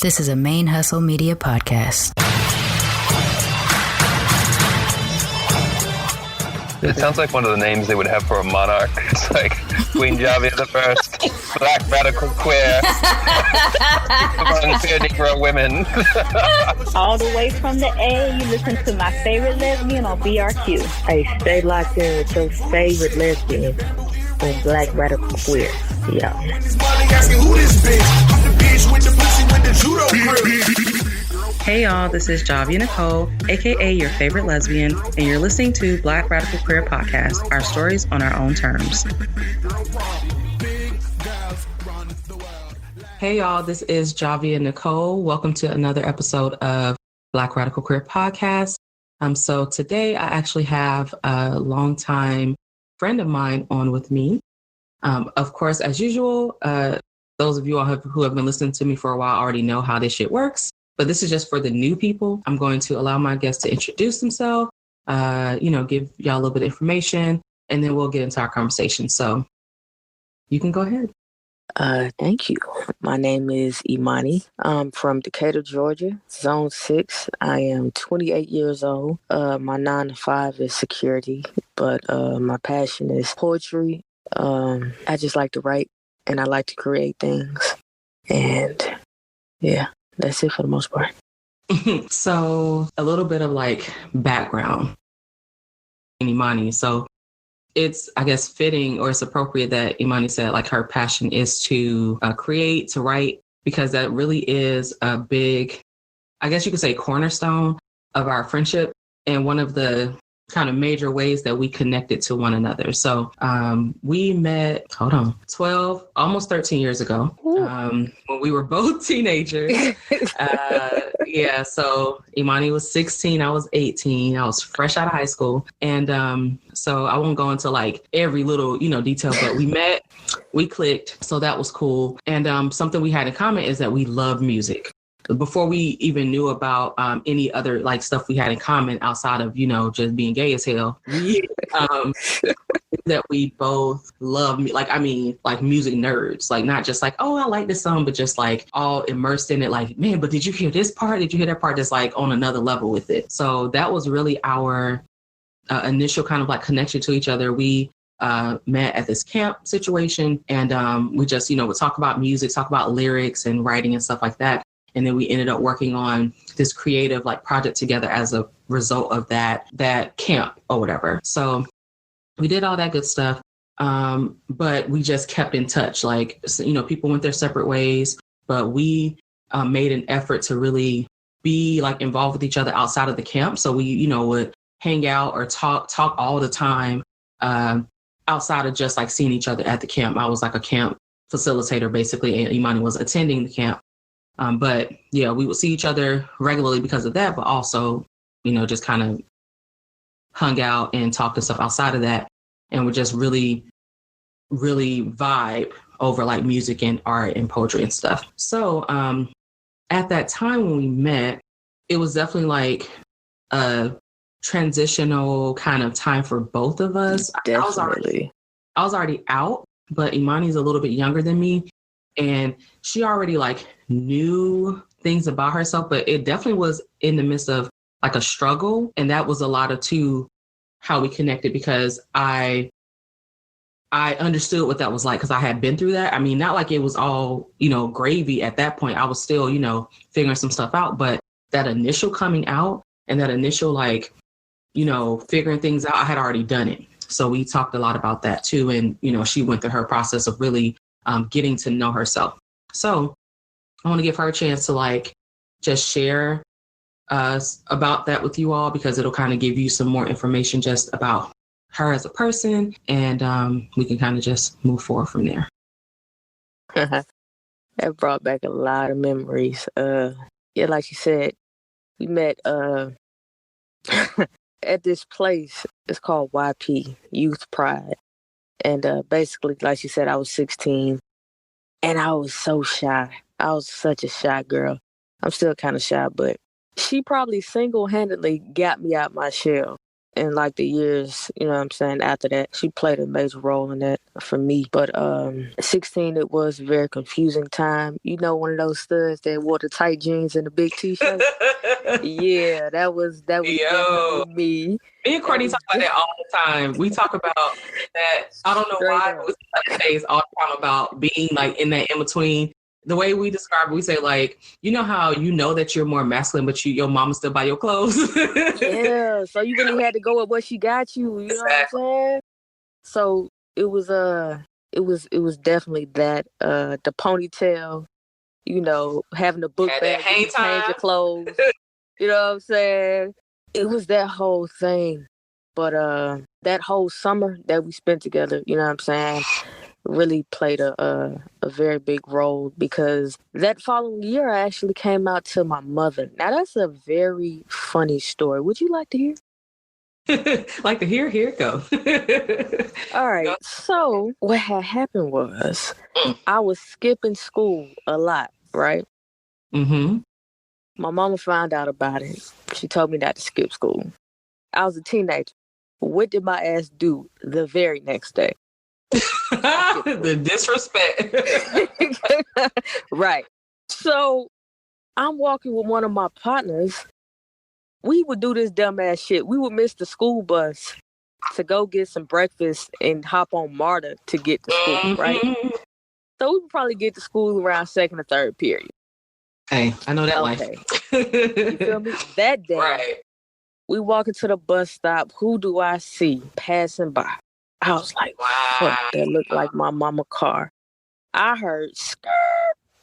This is a ManeHustle Media podcast. It sounds like one of the names they would have for a monarch. It's like Queen Javia the First, Black Radical Queer, among queer Negro women. All the way from the A, you listen to my favorite lesbian on BRQ. Hey, stay locked in with your favorite lesbian on Black Radical Queer. Yeah. Hey y'all, this is Javia Nicole, aka your favorite lesbian, and you're listening to Black Radical Queer Podcast, our stories on our own terms. Hey y'all, this is Javia Nicole. Welcome to another episode of Black Radical Queer Podcast. So today I actually have a longtime friend of mine on with me. Of course, as usual, those of you all who have been listening to me for a while already know how this shit works. But this is just for the new people. I'm going to allow my guests to introduce themselves, give y'all a little bit of information, and then we'll get into our conversation. So you can go ahead. Thank you. My name is Imani. I'm from Decatur, Georgia, Zone 6. I am 28 years old. My 9 to 5 is security, but my passion is poetry. I just like to write, and I like to create things. And yeah. That's it for the most part. So a little bit of like background in Imani. So it's, I guess, fitting or it's appropriate that Imani said like her passion is to create, to write, because that really is a big, I guess you could say, cornerstone of our friendship and one of the kind of major ways that we connected to one another. So we met, 12, almost 13 years ago, when we were both teenagers. So Imani was 16, I was 18, I was fresh out of high school. And so I won't go into like every little, detail, but we met, we clicked. So that was cool. And something we had in common is that we love music. Before we even knew about any other like stuff we had in common outside of, just being gay as hell, that we both love, like music nerds, like not just like, oh, I like this song, but just like all immersed in it. Like, man, but did you hear this part? Did you hear that part? That's like on another level with it. So that was really our initial kind of like connection to each other. We met at this camp situation and we just, would talk about music, talk about lyrics and writing and stuff like that. And then we ended up working on this creative like project together as a result of that camp or whatever. So we did all that good stuff. But we just kept in touch. Like, people went their separate ways, but we made an effort to really be like involved with each other outside of the camp. So we, would hang out or talk all the time outside of just like seeing each other at the camp. I was like a camp facilitator basically, and Imani was attending the camp. But yeah, we would see each other regularly because of that, but also, just kind of hung out and talked and stuff outside of that. And would just really, really vibe over like music and art and poetry and stuff. So at that time when we met, it was definitely like a transitional kind of time for both of us. Definitely. I was already out, but Imani's a little bit younger than me. And she already like knew things about herself, but it definitely was in the midst of like a struggle. And that was a lot of how we connected, because I understood what that was like, because I had been through that. I mean, not like it was all, gravy at that point. I was still, figuring some stuff out, but that initial coming out and that initial like, figuring things out, I had already done it. So we talked a lot about that too. And, she went through her process of really getting to know herself. So I want to give her a chance to like just share about that with you all, because it'll kind of give you some more information just about her as a person, and we can kind of just move forward from there. That brought back a lot of memories. Like you said, we met at this place. It's called YP, Youth Pride. And basically, like you said, I was 16 and I was so shy. I was such a shy girl. I'm still kind of shy, but she probably single-handedly got me out my shell. in like the years, you know what I'm saying, after that. She played a major role in that for me. But 16, it was a very confusing time. You know, one of those studs that wore the tight jeans and the big t-shirt? Yeah, that was definitely me. Me and Courtney talk about that all the time. We talk about that. I don't know why, but we talk about that phase all the time about being like in that in between. The way we describe it, we say like, you know how you know that you're more masculine, but your mama still buy your clothes. Yeah, so you really had to go with what she got you. You know what I'm saying? So it was definitely that the ponytail, you know, having the book bag, change your clothes. You know what I'm saying? It was that whole thing. But that whole summer that we spent together, you know what I'm saying, really played a very big role, because that following year I actually came out to my mother. Now that's a very funny story. Would you like to hear? Like to hear? Here it go. All right. So what had happened was I was skipping school a lot, right? Mm-hmm. My mama found out about it. She told me not to skip school. I was a teenager. What did my ass do the very next day? The disrespect. Right. So I'm walking with one of my partners. We would do this dumbass shit. We would miss the school bus to go get some breakfast and hop on MARTA to get to school, right? So we would probably get to school around second or third period. Hey, I know that life. You feel me? That day, right. We walk into the bus stop. Who do I see passing by? I was like, wow. Fuck, that looked like my mama car. I heard skirt.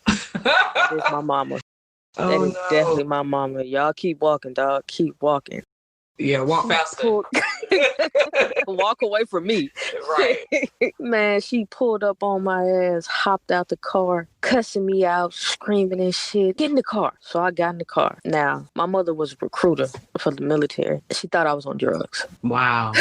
That is my mama. That is definitely my mama. Y'all keep walking, dog. Keep walking. Yeah, walk faster. Walk away from me. Right. Man, she pulled up on my ass, hopped out the car, cussing me out, screaming and shit. Get in the car. So I got in the car. Now, my mother was a recruiter for the military. She thought I was on drugs. Wow.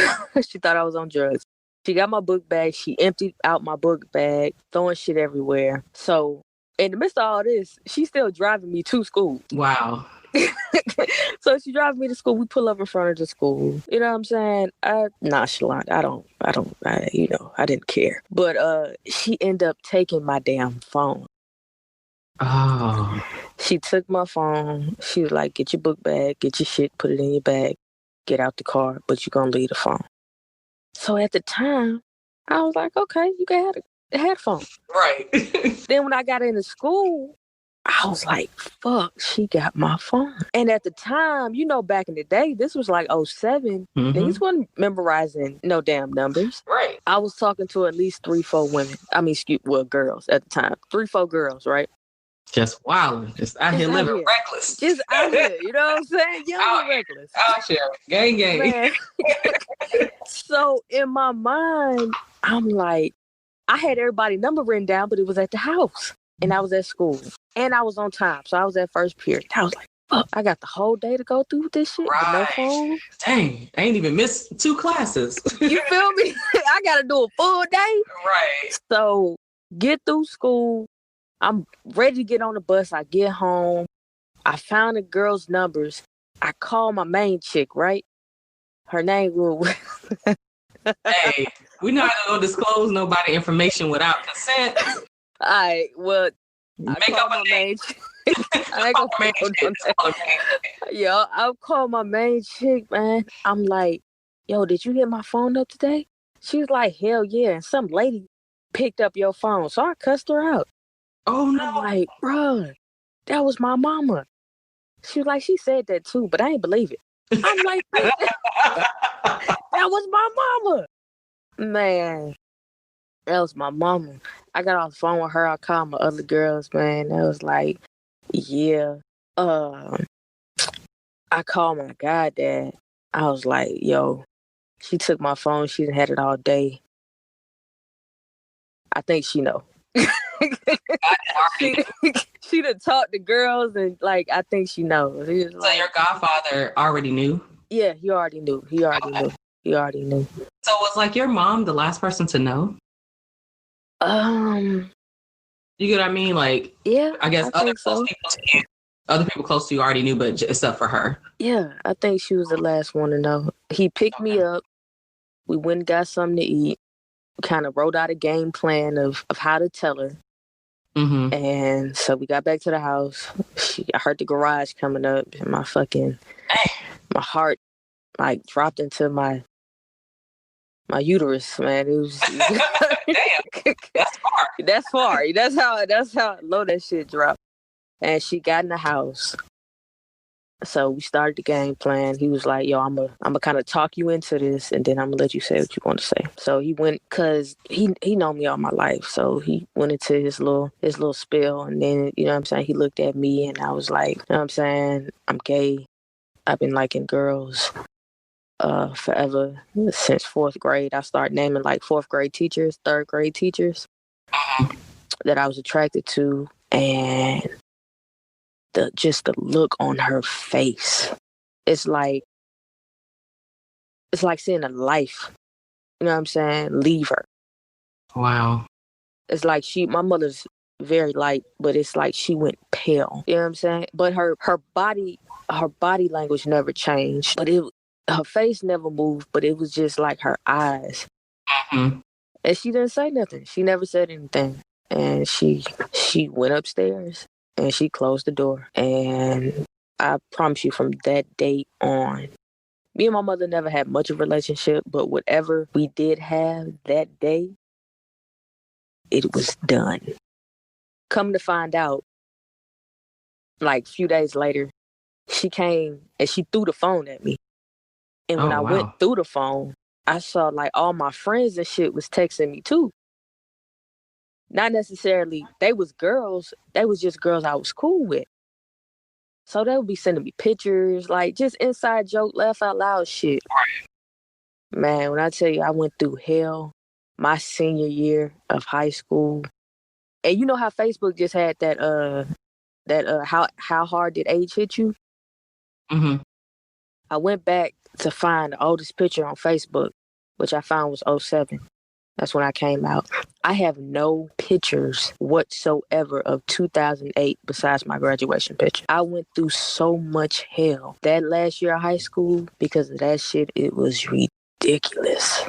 She thought I was on drugs. She got my book bag. She emptied out my book bag, throwing shit everywhere. So in the midst of all this, she's still driving me to school. Wow. So she drives me to school. We pull up in front of the school. You know what I'm saying? Nonchalant. I didn't care. But she ended up taking my damn phone. Oh. She took my phone. She was like, get your book bag, get your shit, put it in your bag, get out the car, but you're going to leave the phone. So at the time, I was like, okay, you can have the headphone. Right. Then when I got into school, I was like, fuck, she got my phone. And at the time, you know, back in the day, this was like 07. Mm-hmm. Niggas wasn't memorizing no damn numbers. Right. I was talking to at least 3-4 women. Girls at the time. 3-4 girls, right? Just wilding. Just out here living reckless. Just out here, you know what I'm saying? Young and reckless. Out here. Gang. So in my mind, I'm like, I had everybody's number written down, but it was at the house. And I was at school. And I was on time. So I was at first period. I was like, fuck, I got the whole day to go through this shit with no phone. Dang, I ain't even missed 2 classes. You feel me? I got to do a full day. Right. So get through school. I'm ready to get on the bus. I get home. I found the girls' numbers. I call my main chick, right? Her name was... Hey, we're not going to disclose nobody information without consent. All right, well... Make up a name. I ain't gonna make no name. Yo, I'll call my main chick, man. I'm like, yo, did you hit my phone up today? She's like, hell yeah. And some lady picked up your phone. So I cussed her out. Oh, no. I'm like, bruh, that was my mama. She was like, she said that too, but I ain't believe it. I'm like, that was my mama. Man, that was my mama. I got off the phone with her. I called my other girls, man. That was like, yeah. I called my goddad. I was like, yo, she took my phone. She done had it all day. I think she know. she done talked to girls and like, I think she knows. So like, your godfather already knew? Yeah, he already knew. He already knew. So was like your mom the last person to know? You get what I mean? Like, yeah, I guess other close people to you Other people close to you already knew, but except for her. Yeah, I think she was the last one to know. He picked me up. We went and got something to eat. Kind of wrote out a game plan of how to tell her. Mm-hmm. And so we got back to the house. I heard the garage coming up, and my heart like dropped into my uterus, man. It was Damn, that's far. that's far. That's how low that shit dropped. And she got in the house. So we started the game plan. He was like, yo, I'm gonna kind of talk you into this, and then I'm gonna let you say what you want to say. So he went, cause he known me all my life. So he went into his little spiel, and then, you know what I'm saying, he looked at me, and I was like, you know what I'm saying, I'm gay. I've been liking girls forever, since 4th grade. I started naming like 4th grade teachers, 3rd grade teachers that I was attracted to, and the look on her face. It's like seeing a life, you know what I'm saying, leave her. Wow. It's like my mother's very light, but it's like she went pale. You know what I'm saying? But her body language never changed. But her face never moved, but it was just like her eyes. Mm-hmm. And she didn't say nothing. She never said anything. And she went upstairs. And she closed the door. And I promise you, from that day on, me and my mother never had much of a relationship, but whatever we did have that day, it was done. Come to find out, like a few days later, she came and she threw the phone at me. And when I went through the phone, I saw like all my friends and shit was texting me too. Not necessarily, they was girls. They was just girls I was cool with. So they would be sending me pictures, like just inside joke, laugh out loud shit. Man, when I tell you I went through hell my senior year of high school. And you know how Facebook just had that how hard did age hit you? Mm-hmm. I went back to find the oldest picture on Facebook, which I found was 2007. That's when I came out. I have no pictures whatsoever of 2008 besides my graduation picture. I went through so much hell that last year of high school because of that shit. It was ridiculous.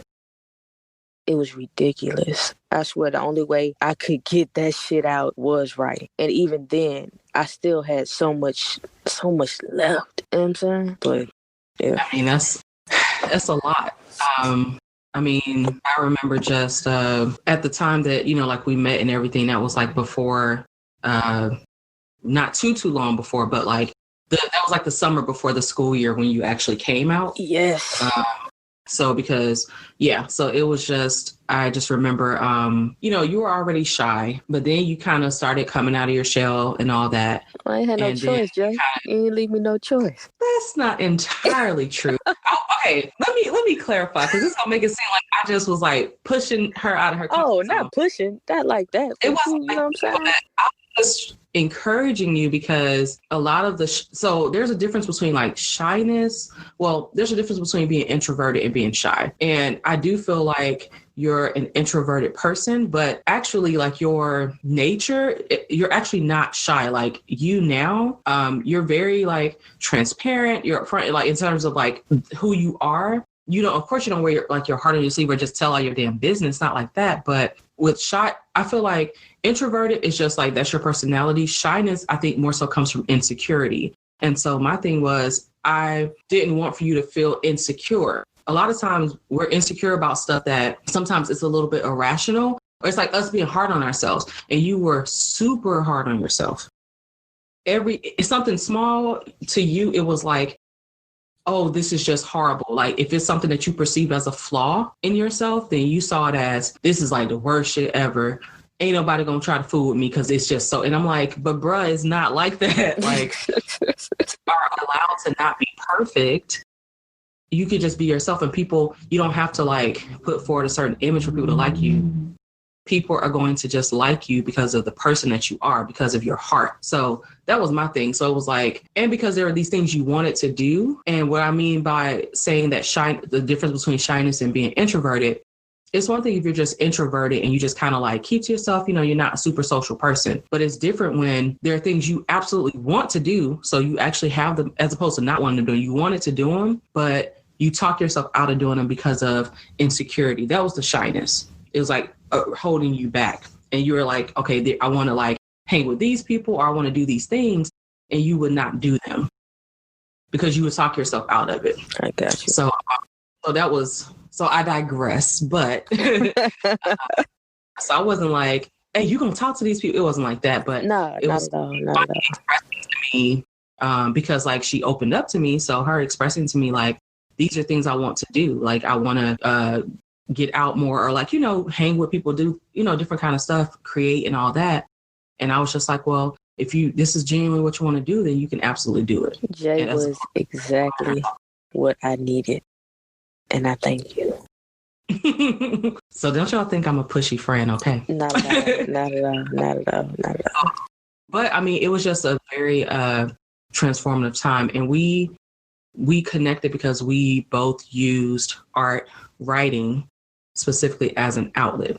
It was ridiculous. I swear the only way I could get that shit out was writing. And even then, I still had so much left. You know what I'm saying? But yeah. I mean, that's a lot. I mean, I remember just at the time that, you know, like we met and everything, that was like before, not too long before, but like that was like the summer before the school year when you actually came out. Yes. So because, so it was just, I just remember, you know, you were already shy, but then you kind of started coming out of your shell and all that. Well, I ain't had no choice, Jay. You ain't leave me no choice. That's not entirely true. Okay, let me clarify, because this gonna make it seem like I just was like pushing her out of her comfort zone. Not pushing, not like that. It wasn't, you know what I'm saying? I was encouraging you because a lot of so there's a difference between like shyness. Well, there's a difference between being introverted and being shy. And I do feel like you're an introverted person, but actually like your nature, you're actually not shy. Like you now, you're very like transparent. You're upfront, like in terms of like who you are. You don't, of course you don't wear your heart on your sleeve or just tell all your damn business, not like that. But with shy, I feel like introverted is just like, that's your personality. Shyness, I think more so comes from insecurity. And so my thing was, I didn't want for you to feel insecure. A lot of times we're insecure about stuff that sometimes it's a little bit irrational, or it's like us being hard on ourselves. And you were super hard on yourself. It's something small to you. It was like, oh, this is just horrible. Like if it's something that you perceive as a flaw in yourself, then you saw it as, this is like the worst shit ever. Ain't nobody gonna try to fool with me because it's just so. And I'm like, but bruh, it's not like that. Like, are allowed to not be perfect. You could just be yourself, and people, you don't have to like put forward a certain image for people to like you. People are going to just like you because of the person that you are, because of your heart. So that was my thing. So it was like, and because there are these things you wanted to do. And what I mean by saying that the difference between shyness and being introverted it's one thing if you're just introverted and you just kind of like keep to yourself, you're not a super social person, but it's different when there are things you absolutely want to do. So you actually have them, as opposed to not wanting to do them. You wanted to do them, but you talk yourself out of doing them because of insecurity. That was the shyness. It was like holding you back. And you were like, okay, I want to like hang with these people, or I want to do these things. And you would not do them because you would talk yourself out of it. I got you. So I digress, but so I wasn't like, hey, you gonna talk to these people? It wasn't like that, but no, it was expressing to me because like she opened up to me. So her expressing to me like, these are things I want to do. Like I want to get out more, or like, hang with people, do, different kind of stuff, create and all that. And I was just like, well, if this is genuinely what you want to do, then you can absolutely do it. Jay was exactly what I needed. And I thank you. So don't y'all think I'm a pushy friend, okay? Not at all. But I mean, it was just a very transformative time. And we connected because we both used art, writing specifically as an outlet.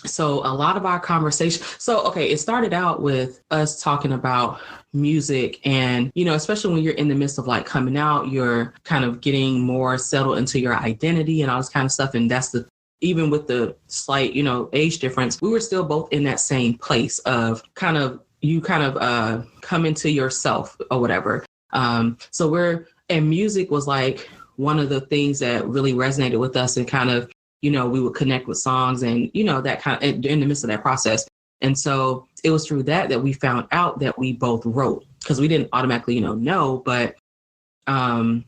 So a lot of our conversation, it started out with us talking about music and, especially when you're in the midst of like coming out, you're kind of getting more settled into your identity and all this kind of stuff. And that's even with the slight, age difference, we were still both in that same place of you come into yourself or whatever. And music was like one of the things that really resonated with us and kind of, we would connect with songs and, that kind of in the midst of that process. And so it was through that we found out that we both wrote, because we didn't automatically, know, but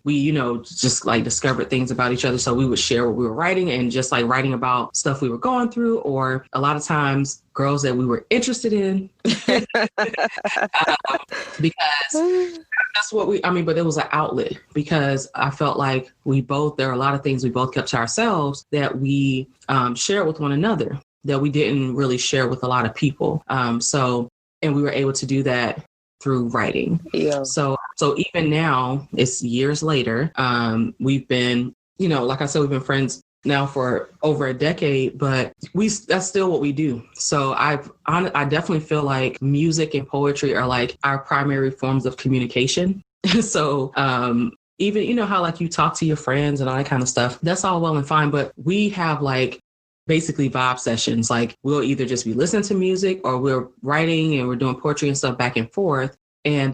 we, just like discovered things about each other. So we would share what we were writing and just like writing about stuff we were going through, or a lot of times girls that we were interested in because that's what but it was an outlet, because I felt like there are a lot of things we both kept to ourselves that we shared with one another that we didn't really share with a lot of people. And we were able to do that through writing. Yeah. So even now, it's years later, we've been, like I said, we've been friends now for over a decade, but that's still what we do. So I definitely feel like music and poetry are like our primary forms of communication. So even, how like you talk to your friends and all that kind of stuff, that's all well and fine, but we have like basically vibe sessions. Like we'll either just be listening to music or we're writing and we're doing poetry and stuff back and forth. And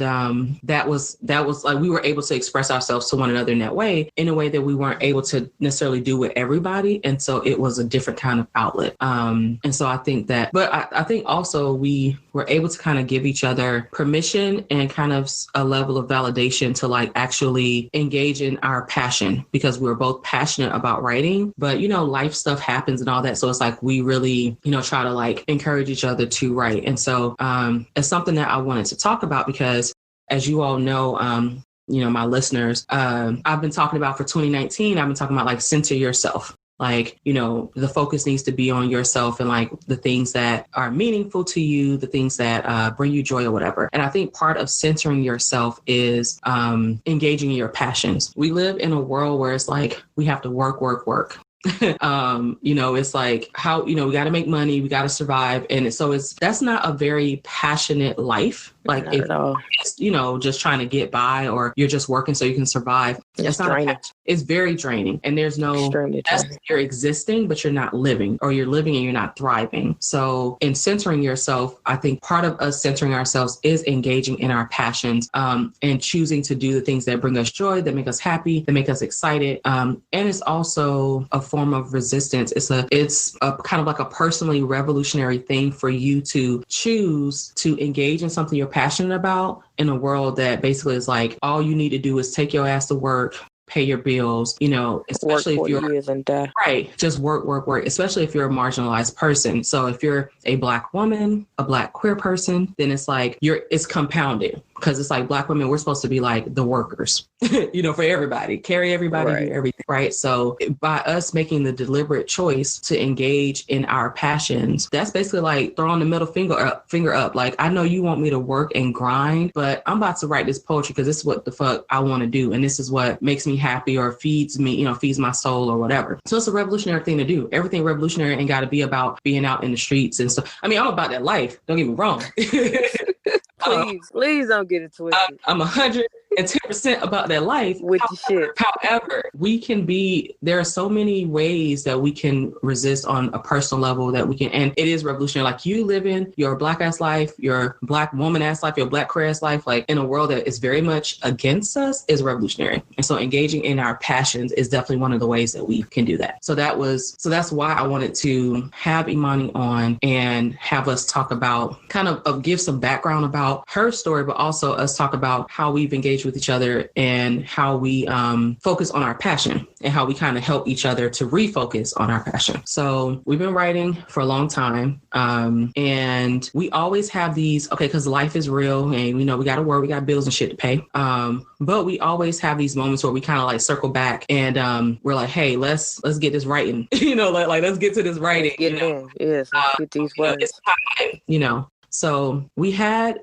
that was like we were able to express ourselves to one another in that way, in a way that we weren't able to necessarily do with everybody. And so it was a different kind of outlet. And so I think that, but I think also we were able to kind of give each other permission and kind of a level of validation to like actually engage in our passion, because we were both passionate about writing, but life stuff happens and all that. So it's like we really, try to like encourage each other to write. And so it's something that I wanted to talk about, because as you all know, my listeners, I've been talking about for 2019, I've been talking about like center yourself. Like, the focus needs to be on yourself and like the things that are meaningful to you, the things that bring you joy or whatever. And I think part of centering yourself is engaging in your passions. We live in a world where it's like we have to work. It's like how, we got to make money, we got to survive. And so that's not a very passionate life. Like if it's, just trying to get by, or you're just working so you can survive. It's not draining. It's very draining. And there's you're existing, but you're not living, or you're living and you're not thriving. So in centering yourself, I think part of us centering ourselves is engaging in our passions, and choosing to do the things that bring us joy, that make us happy, that make us excited. And it's also a form of resistance. It's a kind of like a personally revolutionary thing for you to choose to engage in something you're passionate about in a world that basically is like, all you need to do is take your ass to work, pay your bills, especially if you're right, just work, especially if you're a marginalized person. So if you're a Black woman, a Black queer person, then it's like it's compounded. because it's like Black women, we're supposed to be like the workers, for everybody, carry everybody, do everything, right? So by us making the deliberate choice to engage in our passions, that's basically like throwing the middle finger up. Like, I know you want me to work and grind, but I'm about to write this poetry because this is what the fuck I want to do. And this is what makes me happy or feeds me, feeds my soul or whatever. So it's a revolutionary thing to do. Everything revolutionary ain't got to be about being out in the streets and stuff. I mean, I'm about that life. Don't get me wrong. Please don't get it twisted. I'm 110% about that life. With the shit. However, there are so many ways that we can resist on a personal level that we can, and it is revolutionary. Like, you live in your Black ass life, your Black woman ass life, your Black queer ass life, like in a world that is very much against us, is revolutionary. And so engaging in our passions is definitely one of the ways that we can do that. So that's why I wanted to have Imani on and have us talk about give some background about her story, but also us talk about how we've engaged with each other and how we focus on our passion and how we kind of help each other to refocus on our passion. So we've been writing for a long time. And we always have these, because life is real and we got to work, we got bills and shit to pay. But we always have these moments where we kind of like circle back and we're like, hey, let's get this writing, like let's get to this writing. Let's get it in. Yes, let's get these words. It's time, So we've had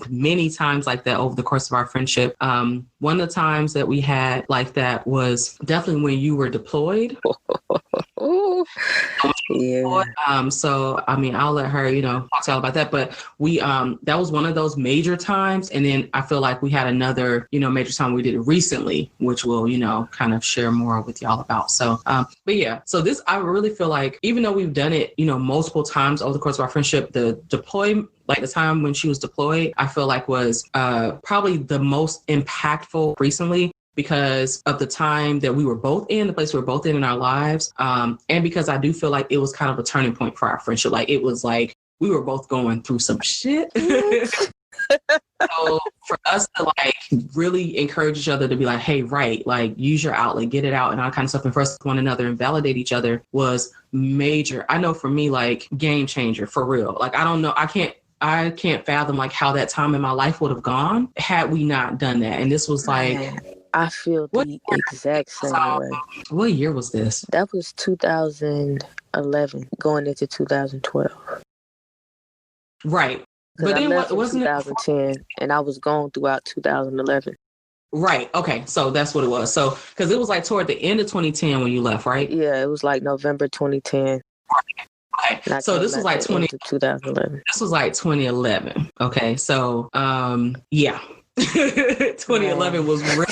many times like that over the course of our friendship. One of the times that we had like that was definitely when you were deployed. Yeah. So I mean, I'll let her, talk all about that. But we that was one of those major times. And then I feel like we had another, major time we did it recently, which we'll, kind of share more with y'all about. So but yeah, so this, I really feel like even though we've done it, multiple times over the course of our friendship, the deployment, like the time when she was deployed, I feel like was probably the most impactful recently, because of the time that we were both in, the place we were both in our lives. And because I do feel like it was kind of a turning point for our friendship. Like, it was like we were both going through some shit. So for us to like really encourage each other to be like, hey, right, like use your outlet, get it out and all kind of stuff, and for us to one another and validate each other was major. I know for me, like, game changer for real. Like, I don't know, I can't fathom like how that time in my life would have gone had we not done that. And this was like, I feel the exact same way. What year was this? That was 2011 going into 2012. Right. But then wasn't 2010 and I was gone throughout 2011. Right. Okay. So that's what it was. So, because it was like toward the end of 2010 when you left, right? Yeah, it was like November 2010. Okay. So this was like 2011. This was like 2011. Okay. So, yeah. 2011 was real.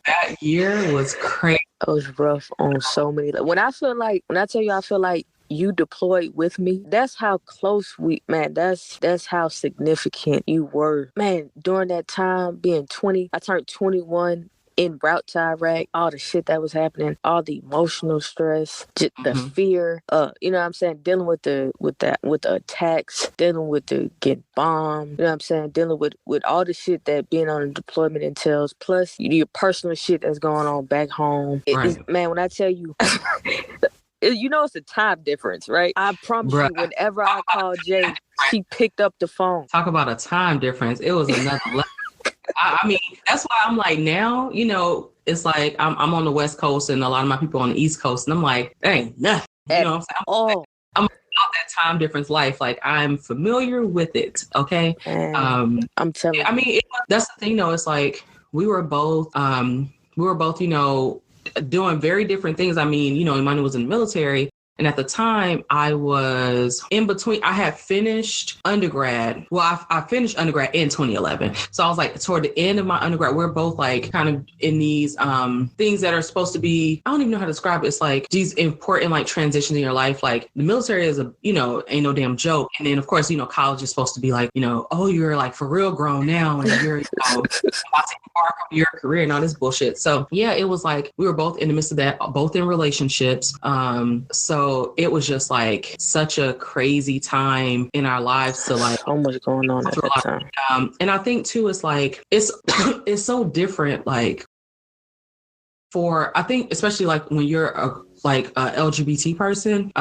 That year was crazy. It was rough on so many. When I tell you, I feel like you deployed with me. That's how close that's how significant you were. Man, during that time, being 20, I turned 21 en route to Iraq, all the shit that was happening, all the emotional stress, just the fear, you know what I'm saying, dealing with the attacks, dealing with the getting bombed, you know what I'm saying, dealing with all the shit that being on a deployment entails, plus your personal shit that's going on back home. Man, when I tell you, it's a time difference, right? I promise you, whenever I called Jay, she picked up the phone. Talk about a time difference. It was another level. I mean, that's why I'm like, now, it's like I'm on the West Coast and a lot of my people on the East Coast, and I'm like, that ain't nothing. You know what I'm saying? I'm about that time difference life. Like, I'm familiar with it. Okay. I'm telling you. I mean, that's the thing, though. It's like we were both, doing very different things. I mean, Imani was in the military. And at the time, I was in between. I had finished undergrad. Well, I finished undergrad in 2011. So I was like, toward the end of my undergrad, we're both like kind of in these things that are supposed to be, I don't even know how to describe it. It's like these important like transitions in your life. Like, the military is ain't no damn joke. And then of course, college is supposed to be like, oh, you're like for real grown now and you're about to embark on your career and all this bullshit. So yeah, it was like we were both in the midst of that, both in relationships. So it was just like such a crazy time in our lives to like so much going on at that time. And I think too, it's like it's so different. Like I think especially like when you're a LGBT person,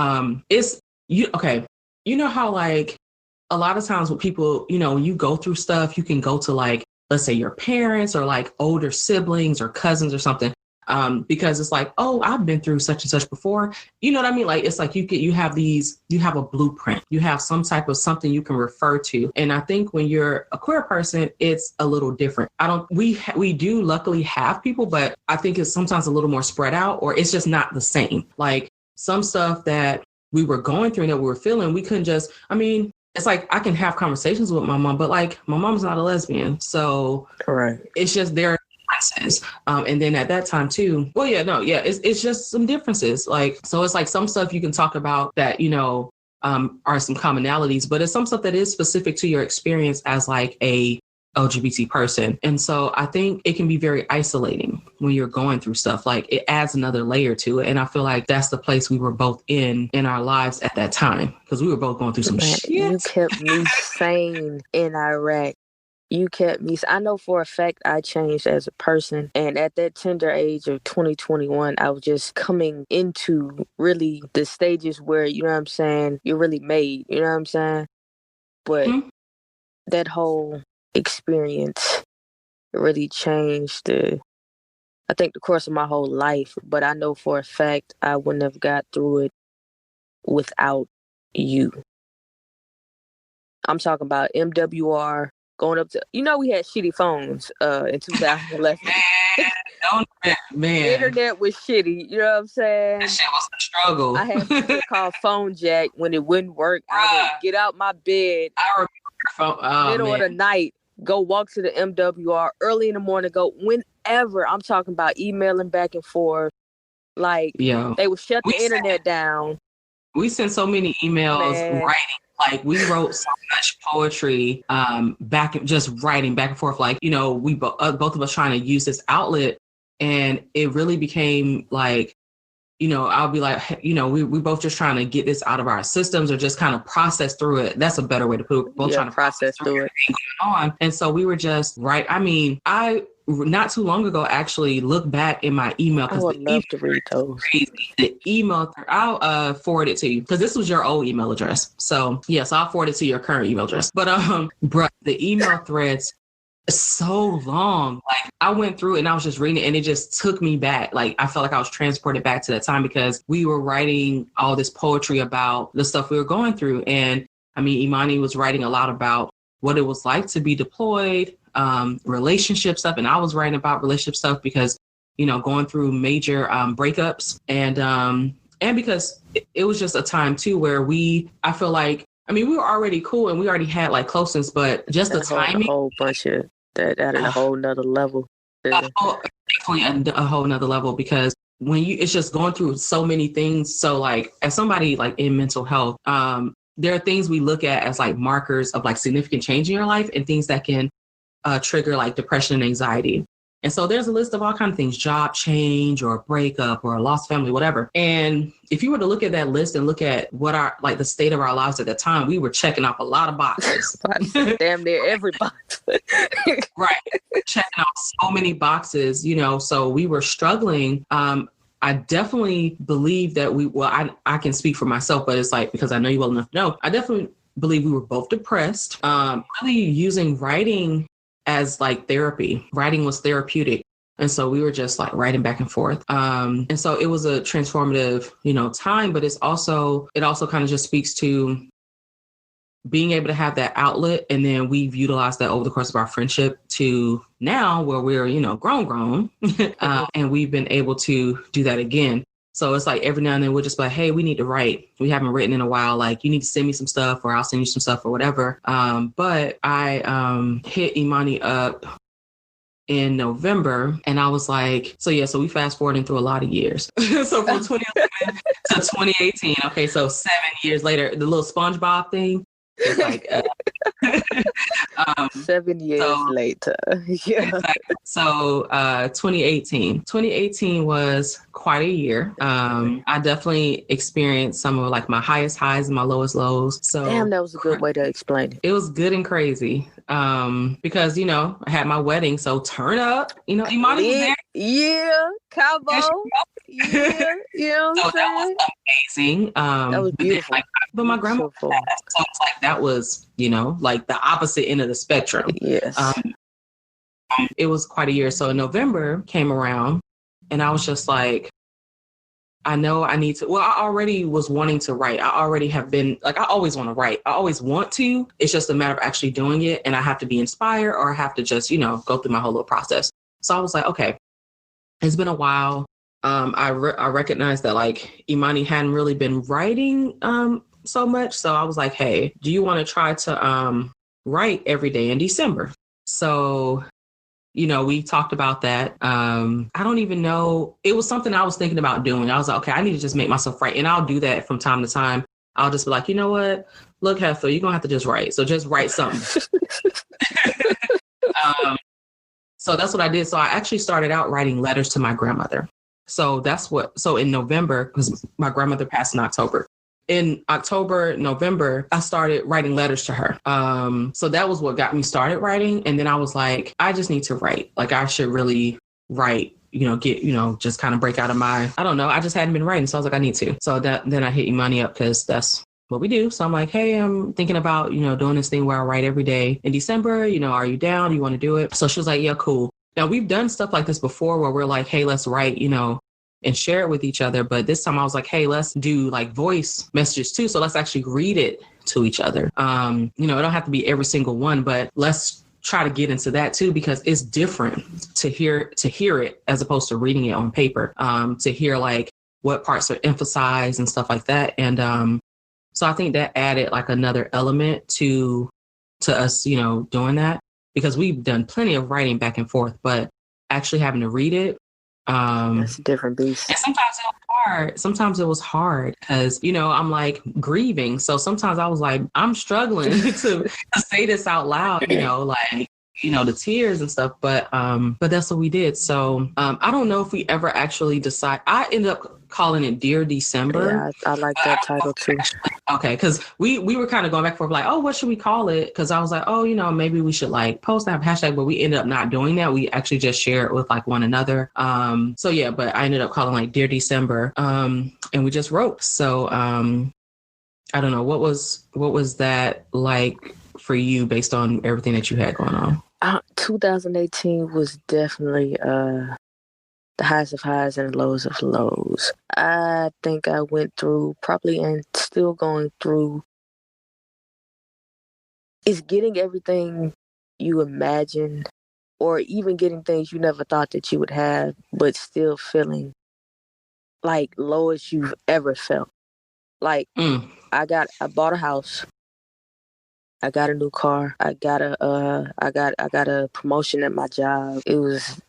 it's you know how like a lot of times with people, when you go through stuff, you can go to like let's say your parents or like older siblings or cousins or something. Because it's like, oh, I've been through such and such before. You know what I mean? Like, it's like you have a blueprint. You have some type of something you can refer to. And I think when you're a queer person, it's a little different. We do luckily have people, but I think it's sometimes a little more spread out, or it's just not the same. Like some stuff that we were going through and that we were feeling, we couldn't just, it's like I can have conversations with my mom, but like my mom's not a lesbian. So Correct. It's just there are differences. And then at that time too, it's just some differences. Like, so it's like some stuff you can talk about that, are some commonalities, but it's some stuff that is specific to your experience as like a LGBT person. And so I think it can be very isolating when you're going through stuff. Like it adds another layer to it. And I feel like that's the place we were both in our lives at that time, because we were both going through some shit. You kept me sane in Iraq. I know for a fact I changed as a person. And at that tender age of 2021, I was just coming into really the stages where, you know what I'm saying, you're really made, you know what I'm saying? But that whole experience really changed I think the course of my whole life. But I know for a fact I wouldn't have got through it without you. I'm talking about MWR. Going up to, we had shitty phones in 2011. Man. Internet was shitty, you know what I'm saying? That shit was a struggle. I had to call phone jack when it wouldn't work. I would get out my bed, I remember middle of the night, go walk to the MWR, early in the morning, go whenever. I'm talking about emailing back and forth. Like, they would shut the internet down. We sent so many emails writing. Like we wrote so much poetry, just writing back and forth. Like, we both of us trying to use this outlet, and it really became like, I'll be like, we both just trying to get this out of our systems or just kind of process through it. That's a better way to put it. We're both trying to process through it. Going on. And so we were just I not too long ago actually look back in my email. I would love to read those. Crazy. The email, I'll forward it to you because this was your old email address. So yes, I'll forward it to your current email address. But the email threads is so long. Like I went through it and I was just reading it and it just took me back. Like I felt like I was transported back to that time because we were writing all this poetry about the stuff we were going through. And Imani was writing a lot about what it was like to be deployed, relationship stuff. And I was writing about relationship stuff because, going through major breakups and because it was just a time too where I feel like, we were already cool and we already had like closeness, but just the timing. A whole bunch of that at a whole nother level. Definitely a whole nother level because when it's just going through so many things. So like as somebody like in mental health, there are things we look at as like markers of like significant change in your life and things that can trigger like depression and anxiety. And so there's a list of all kinds of things, job change or breakup or a lost family, whatever. And if you were to look at that list and look at what the state of our lives at the time, we were checking off a lot of boxes. Damn near every box. Right. Checking off so many boxes, so we were struggling. I definitely believe that I can speak for myself, but it's like, because I know you well enough to know, I definitely believe we were both depressed, really using writing as like therapy. Writing was therapeutic. And so we were just like writing back and forth. And so it was a transformative, time, but it also kind of just speaks to being able to have that outlet. And then we've utilized that over the course of our friendship to now where we're, grown, and we've been able to do that again. So it's like every now and then we'll just be like, hey, we need to write. We haven't written in a while. Like you need to send me some stuff or I'll send you some stuff or whatever. But I hit Imani up in November and I was like, so we fast forwarding through a lot of years. So from 2011 to 2018. Okay, so 7 years later, the little SpongeBob thing. It's like 7 years later. Yeah. So 2018 was quite a year. I definitely experienced some of like my highest highs and my lowest lows. So damn, that was a good way to explain it. It was good and crazy. Because I had my wedding, so turn up. Imani was there. Yeah, Cabo. Yeah, so that was amazing. That was beautiful. But my grandma, so it's like that was, like the opposite end of the spectrum. Yes. it was quite a year. So November came around and I was just like, I know I need to, well, I already was wanting to write. I already have been, like, I always want to write. I always want to. It's just a matter of actually doing it. And I have to be inspired or I have to just, go through my whole little process. So I was like, okay, it's been a while. I recognized that like Imani hadn't really been writing so much. So I was like, hey, do you want to try to write every day in December? So we talked about that. I don't even know. It was something I was thinking about doing. I was like, okay, I need to just make myself write. And I'll do that from time to time. I'll just be like, you know what? Look, Heifer, you're going to have to just write. So just write something. So that's what I did. So I actually started out writing letters to my grandmother. So in November, because my grandmother passed in October. In October, November, I started writing letters to her. So that was what got me started writing. And then I was like, I just need to write. Like I should really write, just kind of break out of I don't know. I just hadn't been writing. So I was like, I need to. So then I hit Imani up because that's what we do. So I'm like, hey, I'm thinking about, doing this thing where I write every day in December. Are you down? Do you want to do it? So she was like, yeah, cool. Now we've done stuff like this before where we're like, hey, let's write, and share it with each other. But this time I was like, hey, let's do like voice messages too. So let's actually read it to each other. It don't have to be every single one, but let's try to get into that too, because it's different to hear it as opposed to reading it on paper, to hear like what parts are emphasized and stuff like that. And so I think that added like another element to us, doing that, because we've done plenty of writing back and forth, but actually having to read it, that's a different beast. And sometimes it was hard because, I'm like grieving. So sometimes I was like, I'm struggling to say this out loud, the tears and stuff. But that's what we did. So I don't know if we ever actually decide. I ended up calling it Dear December. Yeah, I like that title too. Okay, because we were kind of going back and forth like, oh, what should we call it? Because I was like, oh, maybe we should like post that hashtag, but we ended up not doing that. We actually just share it with like one another. So yeah, but I ended up calling like Dear December. And we just wrote. So I don't know, what was that like for you based on everything that you had going on? 2018 was definitely the highs of highs and lows of lows. I think I went through probably and still going through is getting everything you imagine or even getting things you never thought that you would have, but still feeling like lowest you've ever felt. Like I bought a house. I got a new car. I got a promotion at my job. It was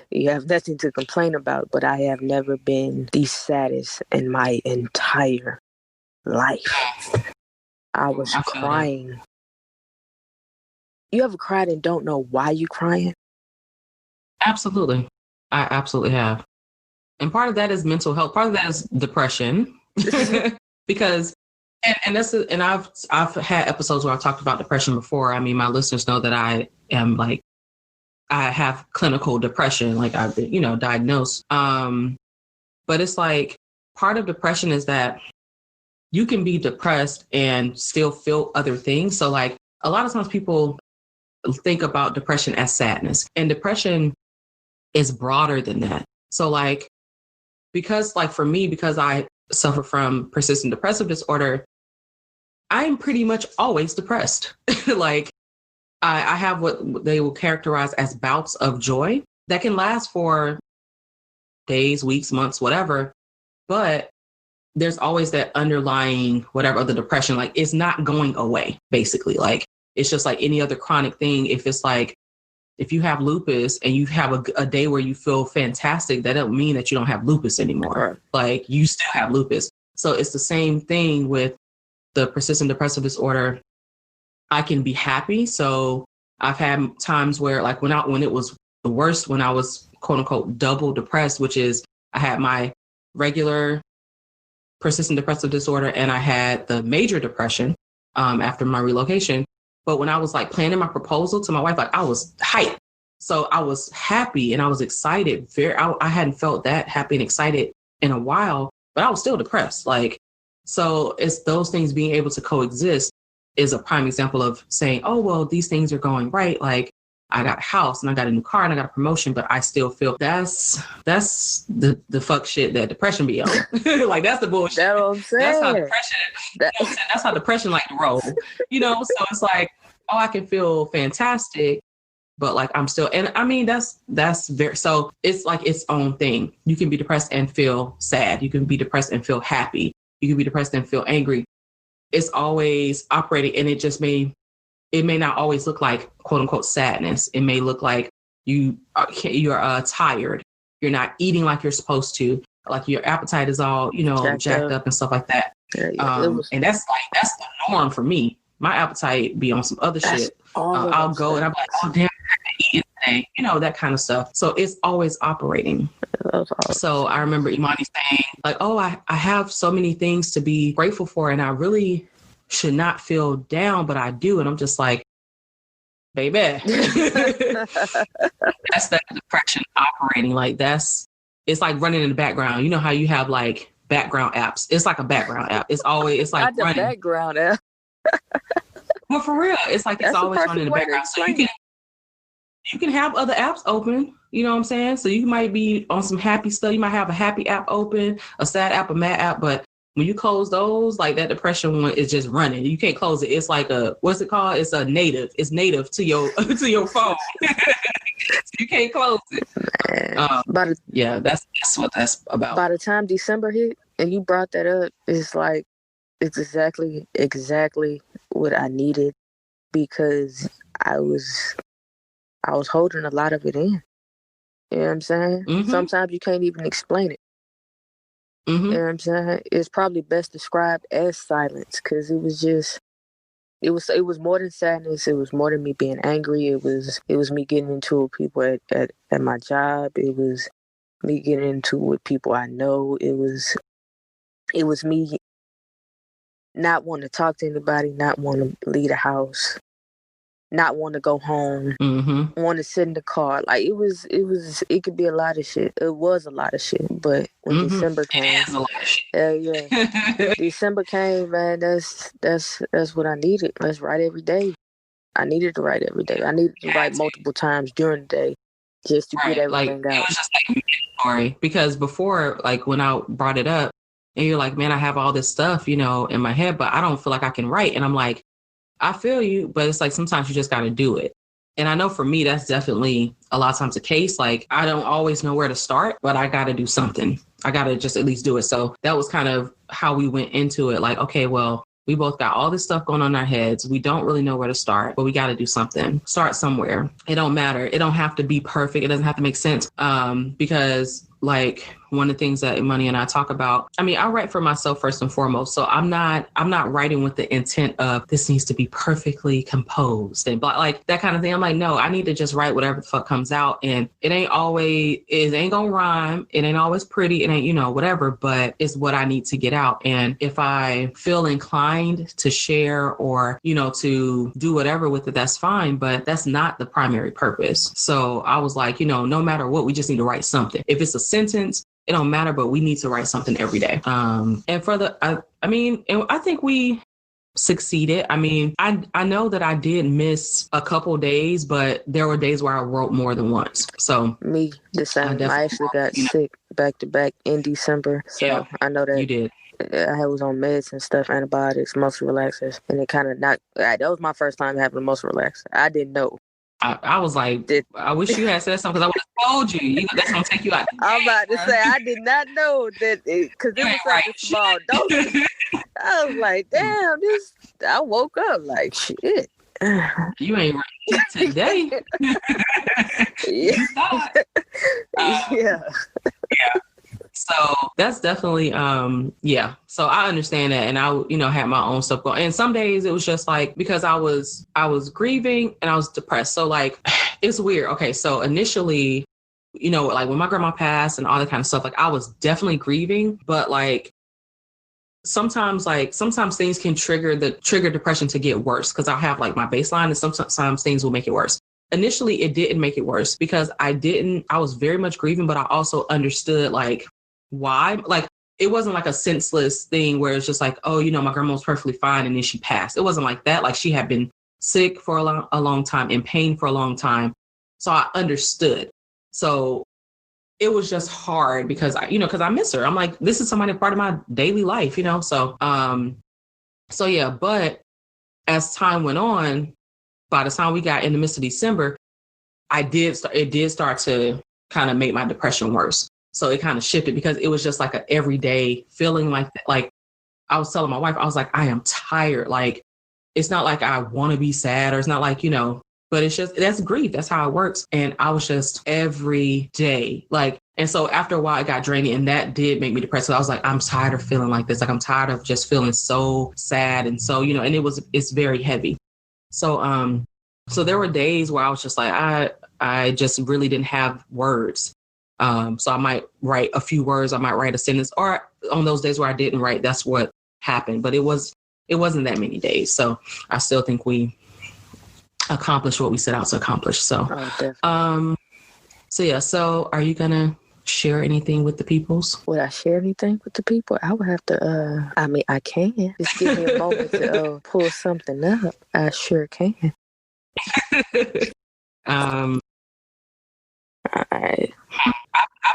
you have nothing to complain about, but I have never been the saddest in my entire life. I was crying. You ever cried and don't know why you crying? Absolutely. I absolutely have. And part of that is mental health. Part of that is depression. Because and I've had episodes where I've talked about depression before. I mean, my listeners know that I am like, I have clinical depression, like I've been, diagnosed. But it's like part of depression is that you can be depressed and still feel other things. So like a lot of times people think about depression as sadness, and depression is broader than that. So like, because like for me, because I suffer from persistent depressive disorder, I'm pretty much always depressed. Like I have what they will characterize as bouts of joy that can last for days, weeks, months, whatever. But there's always that underlying whatever of the depression, like it's not going away, basically. Like it's just like any other chronic thing. If it's like, if you have lupus and you have a day where you feel fantastic, that don't mean that you don't have lupus anymore. Like you still have lupus. So it's the same thing with the persistent depressive disorder. I can be happy. So I've had times where like when it was the worst, when I was quote unquote double depressed, which is I had my regular persistent depressive disorder and I had the major depression after my relocation. But when I was like planning my proposal to my wife, like I was hyped. So I was happy and I was excited. I hadn't felt that happy and excited in a while, but I was still depressed. Like, so it's those things being able to coexist is a prime example of saying, oh, well, these things are going right. Like I got a house and I got a new car and I got a promotion, but I still feel that's the fuck shit that depression be on. Like, that's the bullshit. That's what I'm saying. That's how depression, you know what I'm saying? That's how depression like to roll, you know? So it's like, oh, I can feel fantastic, but like, I'm still, and I mean, that's very, so it's like its own thing. You can be depressed and feel sad. You can be depressed and feel happy. You can be depressed and feel angry. It's always operating, and it may not always look like quote unquote sadness. It may look like you're tired. You're not eating like you're supposed to. Like your appetite is all, you know, jacked up and stuff like that. And that's the norm for me. My appetite be on some other shit. I'll go and I'm like, oh damn, I eat today. You know, that kind of stuff. So it's always operating. So I remember Imani saying like, oh, I have so many things to be grateful for, and I really should not feel down, but I do. And I'm just like, baby, that's that depression operating. Like it's like running in the background. You know how you have like background apps? It's like a background app. It's like running. The background app. Well, for real, it's like it's always running in the background. So you can have other apps open. You know what I'm saying? So you might be on some happy stuff. You might have a happy app open, a sad app, a mad app, but when you close those, like that depression one is just running. You can't close it. It's like what's it called? It's a native. It's native to your to your phone. So you can't close it. That's what that's about. By the time December hit and you brought that up, it's like it's exactly what I needed, because I was holding a lot of it in. You know what I'm saying? Mm-hmm. Sometimes you can't even explain it. Mm-hmm. You know what I'm saying? It's probably best described as silence, because it was more than sadness. It was more than me being angry. It was me getting into it with people at my job. It was me getting into it with people I know. It was me not wanting to talk to anybody, not wanting to leave the house, not want to go home, want to sit in the car. Like it could be a lot of shit. It was a lot of shit. But when December came, it is a lot of shit. Yeah. December came, man. That's what I needed. Let's write every day. I needed to write every day. I needed to write multiple times during the day just to get everything out. It was just like mandatory, because before, like when I brought it up, and you're like, man, I have all this stuff, you know, in my head, but I don't feel like I can write. And I'm like, I feel you, but it's like sometimes you just got to do it. And I know for me, that's definitely a lot of times the case. Like, I don't always know where to start, but I got to do something. I got to just at least do it. So that was kind of how we went into it. Like, okay, well, we both got all this stuff going on in our heads. We don't really know where to start, but we got to do something. Start somewhere. It don't matter. It don't have to be perfect. It doesn't have to make sense. Because like one of the things that Imani and I talk about, I mean, I write for myself first and foremost. So I'm not writing with the intent of this needs to be perfectly composed and like that kind of thing. I'm like, no, I need to just write whatever the fuck comes out. And it ain't gonna rhyme. It ain't always pretty. It ain't, you know, whatever, but it's what I need to get out. And if I feel inclined to share or, you know, to do whatever with it, that's fine. But that's not the primary purpose. So I was like, you know, no matter what, we just need to write something. If it's a sentence, it don't matter, but we need to write something every day. And for I think we succeeded. I mean, I know that I did miss a couple days, but there were days where I wrote more than once. So me, the same. I actually got sick back to back in December. So yeah, I know that you did. I was on meds and stuff, antibiotics, muscle relaxers, and it kind of that was my first time having a muscle relaxer. I didn't know. I was like, I wish you had said something, because I would have told you. That's going to take you out. I'm about to say, I did not know that, because it was such a small dose. I was like, damn, I woke up like, shit. You ain't right today. Yeah. Yeah. So that's definitely, So I understand that. And I, you know, had my own stuff going. And some days it was just like, because I was grieving and I was depressed. So like, it's weird. Okay. So initially, you know, like when my grandma passed and all that kind of stuff, like I was definitely grieving, but like, sometimes things can trigger depression to get worse. Cause I'll have like my baseline, and sometimes things will make it worse. Initially, it didn't make it worse because I was very much grieving, but I also understood like why. Like, it wasn't like a senseless thing where it's just like, oh, you know, my grandma was perfectly fine and then she passed. It wasn't like that. Like, she had been sick for a long time, in pain for a long time. So I understood. So it was just hard because because I miss her. I'm like, this is somebody part of my daily life, So, yeah. But as time went on, by the time we got in the midst of December, it did start to kind of make my depression worse. So it kind of shifted because it was just like an everyday feeling like that. Like I was telling my wife, I was like, I am tired. Like, it's not like I want to be sad, or it's not like, but it's just, that's grief. That's how it works. And I was just every day, like, and so after a while it got draining, and that did make me depressed. So I was like, I'm tired of feeling like this. Like, I'm tired of just feeling so sad. And so, and it's very heavy. So, so there were days where I was just like, I just really didn't have words. So I might write a few words. I might write a sentence, or on those days where I didn't write, that's what happened. But it wasn't that many days. So I still think we accomplished what we set out to accomplish. So, so are you gonna share anything with the peoples? Would I share anything with the people? I would have to, I can. Just give me a moment to pull something up. I sure can. I've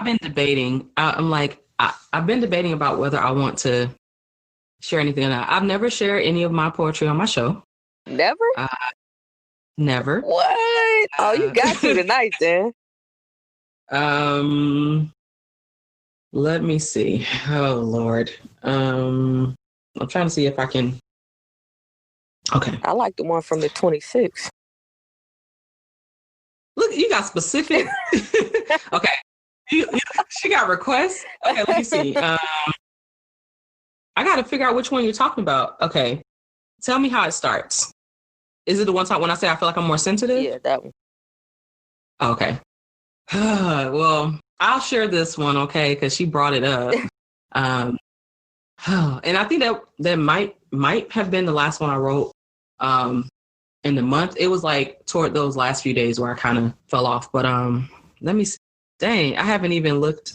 been debating. I've been debating about whether I want to share anything or not. I've never shared any of my poetry on my show. Never? Never. What? Oh, you got to tonight, then. Let me see. Oh, Lord. I'm trying to see if I can. Okay. I like the one from the 26th. Look, you got specific. Okay. She got requests. Okay, let me see. I got to figure out which one you're talking about. Okay. Tell me how it starts. Is it the one time when I say I feel like I'm more sensitive? Yeah, that one. Okay. Well, I'll share this one, okay, because she brought it up. And I think that might have been the last one I wrote in the month. It was like toward those last few days where I kind of fell off. But let me see. Dang, I haven't even looked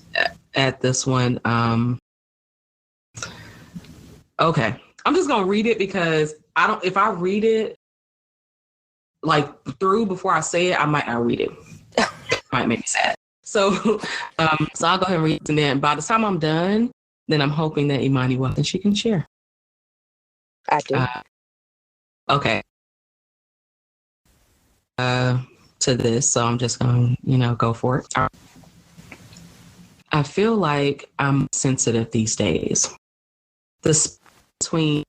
at this one. Okay. I'm just gonna read it because if I read it like through before I say it, I might not read it. It might make me sad. So I'll go ahead and read it, and then by the time I'm done, then I'm hoping that Imani will and she can share. I do. Okay. To this, so I'm just gonna, go for it. I feel like I'm sensitive these days. The space between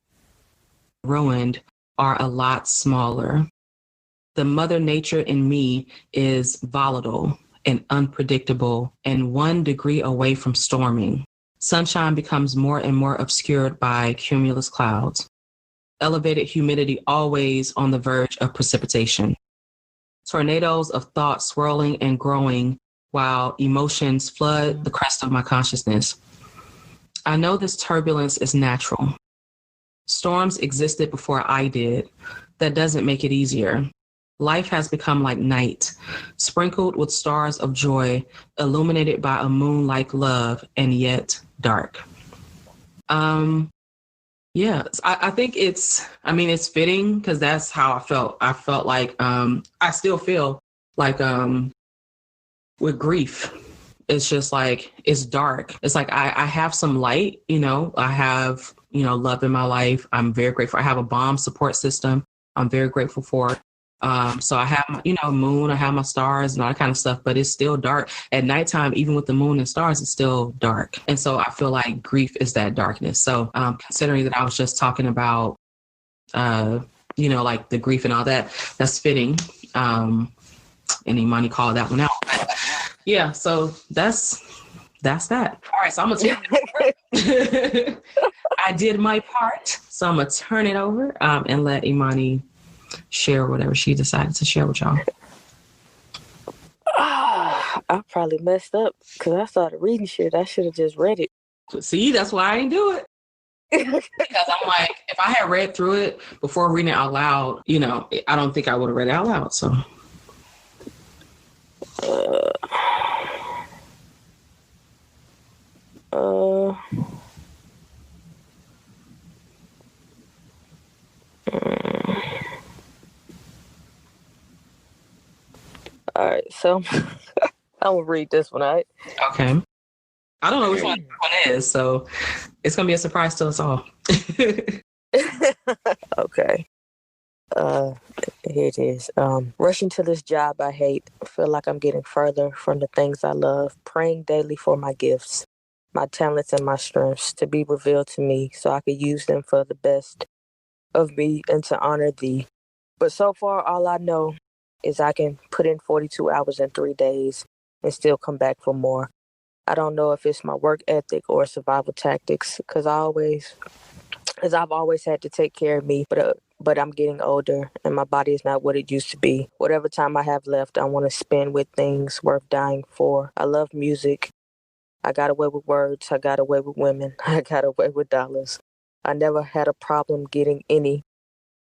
ruined are a lot smaller. The mother nature in me is volatile and unpredictable and 1 degree away from storming. Sunshine becomes more and more obscured by cumulus clouds. Elevated humidity always on the verge of precipitation. Tornadoes of thought swirling and growing while emotions flood the crest of my consciousness. I know this turbulence is natural. Storms existed before I did. That doesn't make it easier. Life has become like night, sprinkled with stars of joy, illuminated by a moon like love, and yet dark. Yeah, I think it's fitting because that's how I felt. I felt like, I still feel like, with grief, it's just like, it's dark. It's like, I have some light, I have, love in my life. I'm very grateful. I have a bomb support system. I'm very grateful for it. So I have, moon, I have my stars and all that kind of stuff, but it's still dark at nighttime. Even with the moon and stars, it's still dark. And so I feel like grief is that darkness. So, considering that I was just talking about, like the grief and all that, that's fitting. And Imani called that one out. Yeah. So that's that. All right. So I'm going to turn it over. I did my part. So I'm going to turn it over, and let Imani share whatever she decided to share with y'all. I probably messed up because I started reading shit. I should have just read it. See, that's why I didn't do it. Because I'm like, if I had read through it before reading it out loud, I don't think I would have read it out loud. So. All right, so I'm gonna read this one, all right? Okay. I don't know which one is, so it's gonna be a surprise to us all. Okay. Here it is. Rushing to this job I hate. Feel like I'm getting further from the things I love. Praying daily for my gifts, my talents, and my strengths to be revealed to me so I could use them for the best of me and to honor thee. But so far, all I know is I can put in 42 hours in 3 days and still come back for more. I don't know if it's my work ethic or survival tactics, because I've always had to take care of me, but I'm getting older and my body is not what it used to be. Whatever time I have left, I want to spend with things worth dying for. I love music. I got away with words. I got away with women. I got away with dollars. I never had a problem getting any.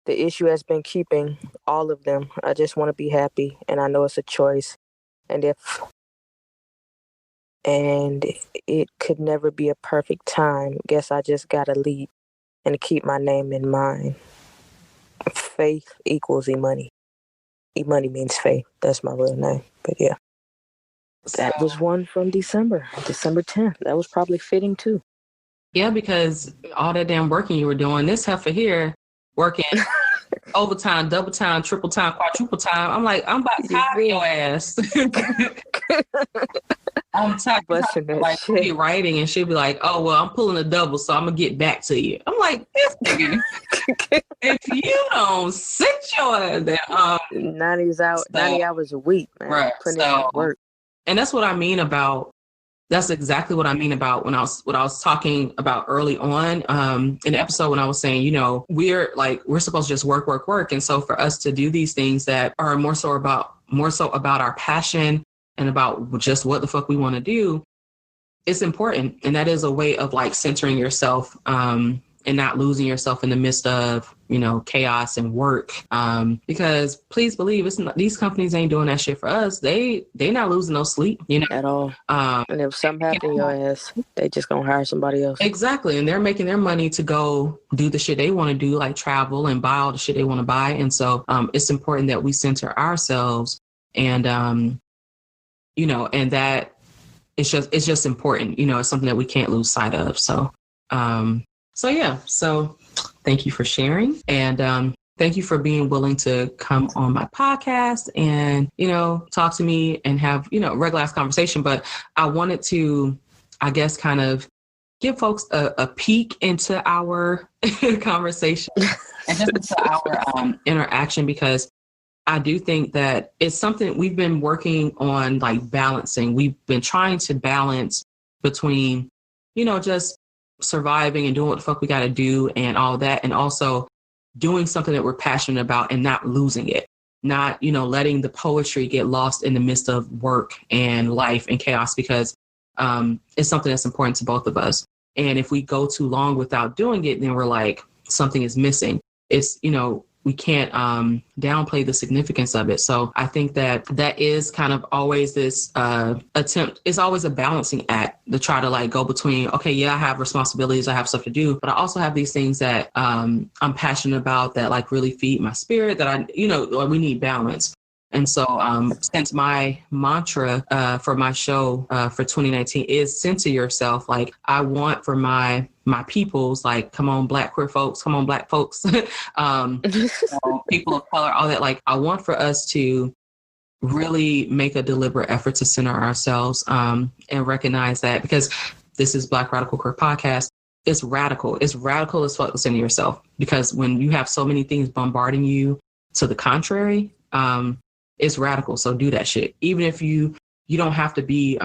The issue has been keeping all of them. I just want to be happy, and I know it's a choice. And it could never be a perfect time. Guess I just gotta leap and keep my name in mind. Faith equals Imani. Imani means faith. That's my real name. But yeah. That was one from December 10th. That was probably fitting too. Yeah, because all that damn working you were doing, this heifer here working overtime, double time, triple time, quadruple time. I'm like, I'm about to tire your ass. I'm tired. Like, she'll be writing and she'll be like, oh, well, I'm pulling a double, so I'm going to get back to you. I'm like, this nigga, if you don't sit your ass down. 90 hours a week, man. Right. Putting in work. And that's what I mean about, that's exactly what I mean about what I was talking about early on in the episode when I was saying, you know, we're supposed to just work. And so for us to do these things that are more so about our passion and about just what the fuck we want to do, it's important. And that is a way of like centering yourself and not losing yourself in the midst of, you know, chaos and work. Because please believe these companies ain't doing that shit for us. They not losing no sleep, you know, at all. And if something happened to your ass, they just gonna hire somebody else. Exactly. And they're making their money to go do the shit they want to do, like travel and buy all the shit they want to buy. And so it's important that we center ourselves and, you know, and that it's just important, you know, it's something that we can't lose sight of. So thank you for sharing. And thank you for being willing to come on my podcast and, you know, talk to me and have, you know, regular ass conversation. But I wanted to, I guess, kind of give folks a peek into our conversation and just into our interaction, because I do think that it's something we've been working on, like balancing. We've been trying to balance between, you know, just surviving and doing what the fuck we got to do and all that. And also doing something that we're passionate about and not losing it, not, you know, letting the poetry get lost in the midst of work and life and chaos, because it's something that's important to both of us. And if we go too long without doing it, then we're like, something is missing. It's, you know, we can't downplay the significance of it. So I think that is kind of always this attempt. It's always a balancing act to try to like go between, okay, yeah, I have responsibilities, I have stuff to do, but I also have these things that I'm passionate about that like really feed my spirit, that I, you know, we need balance. And so since my mantra for my show for 2019 is center yourself, like I want for my peoples, like, come on, Black queer folks, come on, Black folks, people of color, all that. Like, I want for us to really make a deliberate effort to center ourselves and recognize that, because this is Black Radical Queer Podcast. It's radical. It's radical as fuck to center yourself, because when you have so many things bombarding you to the contrary, it's radical. So do that shit. Even if you don't have to be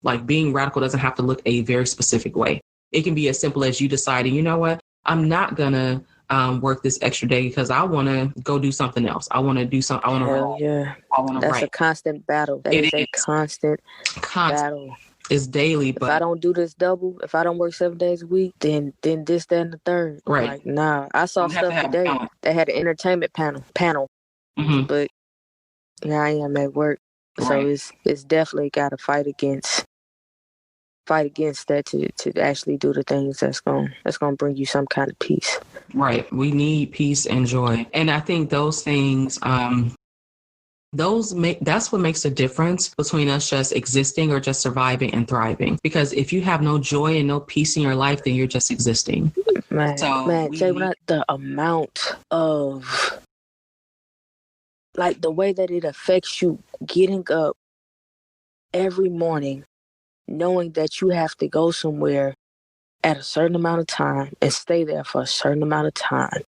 like, being radical doesn't have to look a very specific way. It can be as simple as you deciding, you know what, I'm not gonna work this extra day because I want to go do something else. I want to do something. I want to write. Yeah. I want to write. That's a constant battle. That is a constant battle. It's daily. But if I don't do this double, if I don't work 7 days a week, then this, that, and the third. Right. Like, nah. I saw stuff today. They had an entertainment panel. Mm-hmm. But here I am at work. So it's definitely got to fight against that to actually do the things that's gonna bring you some kind of peace. Right. We need peace and joy. And I think those things that's what makes the difference between us just existing or just surviving and thriving. Because if you have no joy and no peace in your life, then you're just existing. Man, Jay, the amount of, like, the way that it affects you getting up every morning, knowing that you have to go somewhere at a certain amount of time and stay there for a certain amount of time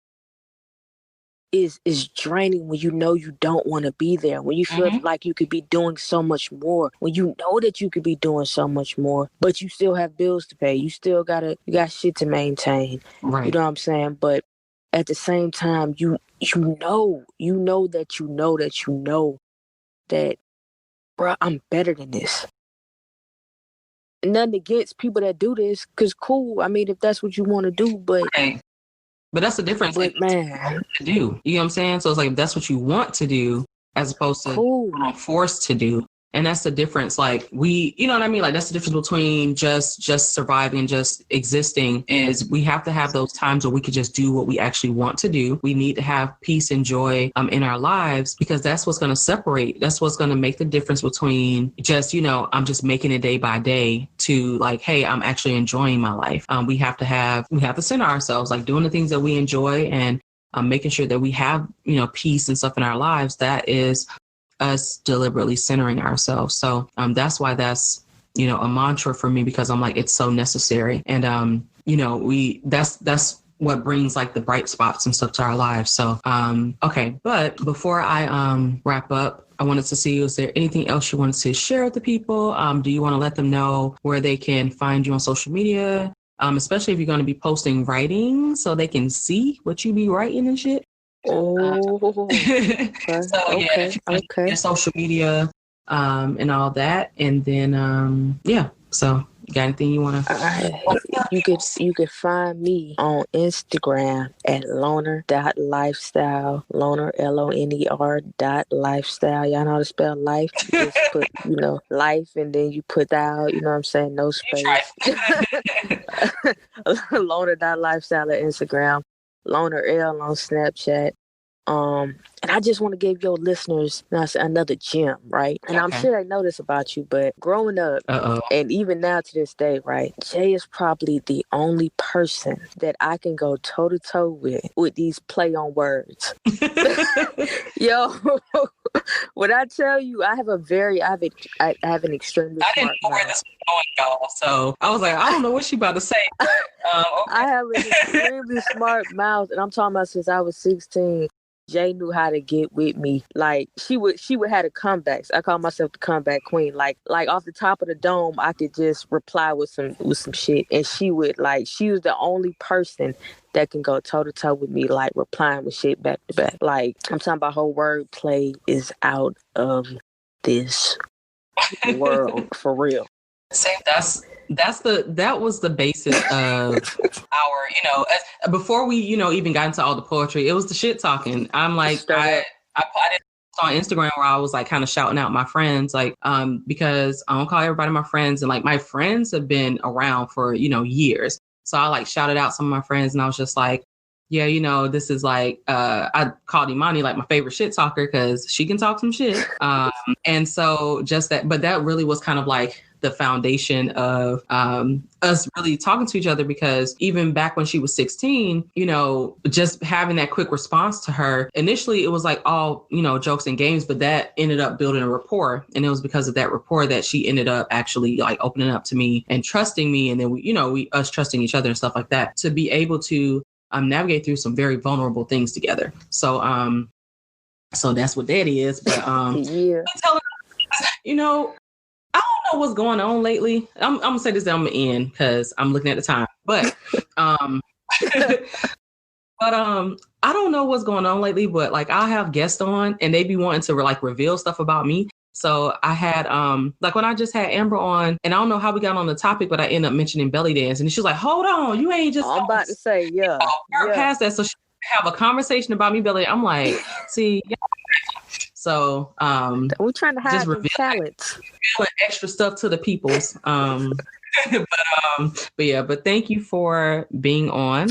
is draining when you know you don't want to be there, when you feel like you could be doing so much more, when you know that you could be doing so much more, but you still have bills to pay. You got shit to maintain. Right. You know what I'm saying? But at the same time, you know that, bro, I'm better than this. Nothing against people that do this, because cool. I mean, if that's what you want to do, but... Right. But that's the difference. But, like, man, to do. You know what I'm saying? So it's like, if that's what you want to do, as opposed to forced to do. And that's the difference. Like, you know what I mean? Like, that's the difference between just surviving, just existing, is we have to have those times where we could just do what we actually want to do. We need to have peace and joy in our lives, because that's what's going to separate. That's what's going to make the difference between just, I'm just making it day by day, to like, hey, I'm actually enjoying my life. We have to center ourselves, like doing the things that we enjoy, and making sure that we have, peace and stuff in our lives. That is us deliberately centering ourselves. So that's why that's, a mantra for me, because I'm like, it's so necessary. And, that's what brings like the bright spots and stuff to our lives. So, okay. But before I wrap up, I wanted to see, is there anything else you wanted to share with the people? Do you want to let them know where they can find you on social media? Especially if you're going to be posting writing, so they can see what you be writing and shit. Okay. Your social media, and all that, and then So, got anything you want to? You could find me on Instagram at loner.lifestyle. Loner, LONER.lifestyle. Y'all know how to spell life? You just put life, and then you put out. You know what I'm saying? No space. Loner.lifestyle at Instagram. Loner L on Snapchat. And I just want to give your listeners another gem, right? And I'm sure they know this about you, but growing up, and even now to this day, right, Jay is probably the only person that I can go toe to toe with these play on words. Yo, when I tell you, I have an extremely smart mouth. I didn't know where this was going, y'all. So I was like, I don't know what she about to say. Okay. I have an extremely smart mouth, and I'm talking about since I was 16. Jay knew how to get with me. Like, she would have the comebacks. I call myself the comeback queen. Like off the top of the dome, I could just reply with some shit, and she was the only person that can go toe to toe with me, like replying with shit back to back. Like, I'm talking about her wordplay is out of this world, for real. Same. That was the basis of our, before we, even got into all the poetry, it was the shit talking. I'm like, I did on Instagram where I was like kind of shouting out my friends, like, because I don't call everybody my friends, and like my friends have been around for, years. So I like shouted out some of my friends, and I was just like, yeah, this is like, I called Imani like my favorite shit talker, because she can talk some shit. And so just that, but that really was kind of like the foundation of us really talking to each other, because even back when she was 16, just having that quick response to her, initially it was like all, jokes and games, but that ended up building a rapport. And it was because of that rapport that she ended up actually like opening up to me and trusting me. And then we us trusting each other and stuff like that, to be able to navigate through some very vulnerable things together. So so that's what that is. But yeah. I don't know what's going on lately. I'm gonna say this, then I'm gonna end because I'm looking at the time. But I don't know what's going on lately. But like, I'll have guests on, and they be wanting to like reveal stuff about me. So I had like when I just had Amber on, and I don't know how we got on the topic, but I ended up mentioning belly dance, and she's like, "Hold on, you ain't just." I'm about to say, yeah, past that. So she have a conversation about me belly. I'm like, see. Yeah. So we're trying to hide some talents, revealing extra stuff to the peoples. But thank you for being on.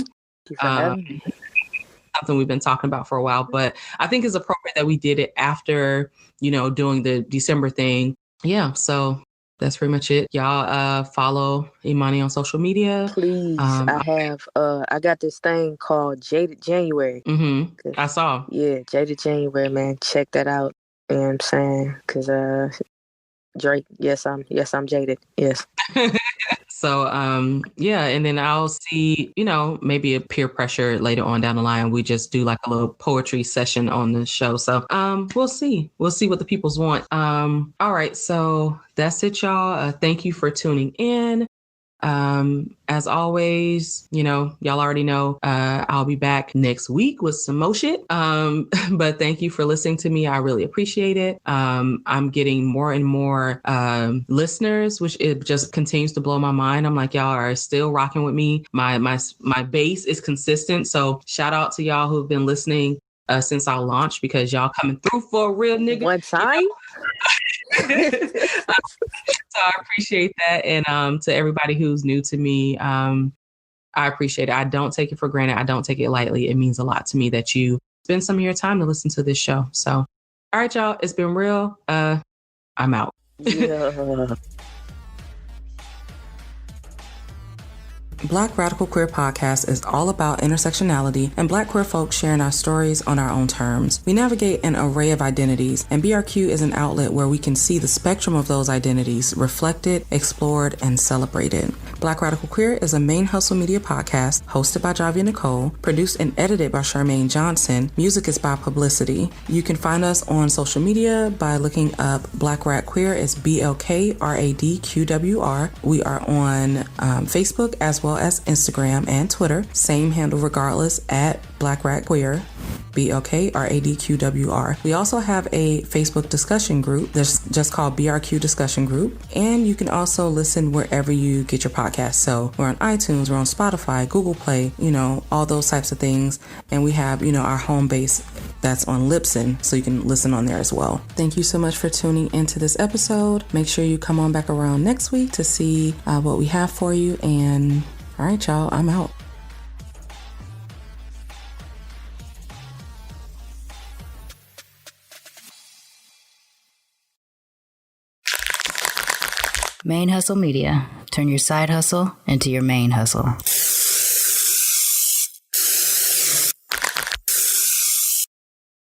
something we've been talking about for a while, but I think it's appropriate that we did it after, doing the December thing. Yeah. So that's pretty much it. Y'all follow Imani on social media. Please. I got this thing called Jaded January. I saw. Yeah, Jaded January, man. Check that out. You know what I'm saying? Because Drake, yes, I'm jaded. Yes. So, yeah. And then I'll see, maybe a peer pressure later on down the line. We just do like a little poetry session on the show. So, we'll see. We'll see what the peoples want. All right. So that's it, y'all. Thank you for tuning in. As always, y'all already know, I'll be back next week with some more shit. But thank you for listening to me. I really appreciate it. I'm getting more and more, listeners, which it just continues to blow my mind. I'm like, y'all are still rocking with me. My base is consistent. So shout out to y'all who've been listening, since I launched, because y'all coming through for a real nigga. One time. So I appreciate that. And to everybody who's new to me, I appreciate it. I don't take it for granted. I don't take it lightly. It means a lot to me that you spend some of your time to listen to this show. So, all right, y'all, it's been real. I'm out. Yeah. Black Radical Queer Podcast is all about intersectionality and Black queer folks sharing our stories on our own terms. We navigate an array of identities, and BRQ is an outlet where we can see the spectrum of those identities reflected, explored, and celebrated. Black Radical Queer is a ManeHustle Media podcast hosted by Javia Nicole, produced and edited by Charmaine Johnson. Music is by Publicity. You can find us on social media by looking up Black Rad Queer. It's BLK RAD QWR. We are on Facebook as well as Instagram and Twitter. Same handle regardless, at Black Rad Queer. BLK RAD QWR. We also have a Facebook discussion group that's just called BRQ Discussion Group. And you can also listen wherever you get your podcasts. So we're on iTunes, we're on Spotify, Google Play, all those types of things. And we have, our home base that's on Libsyn, so you can listen on there as well. Thank you so much for tuning into this episode. Make sure you come on back around next week to see what we have for you. And all right, y'all, I'm out. ManeHustle Media. Turn your side hustle into your main hustle.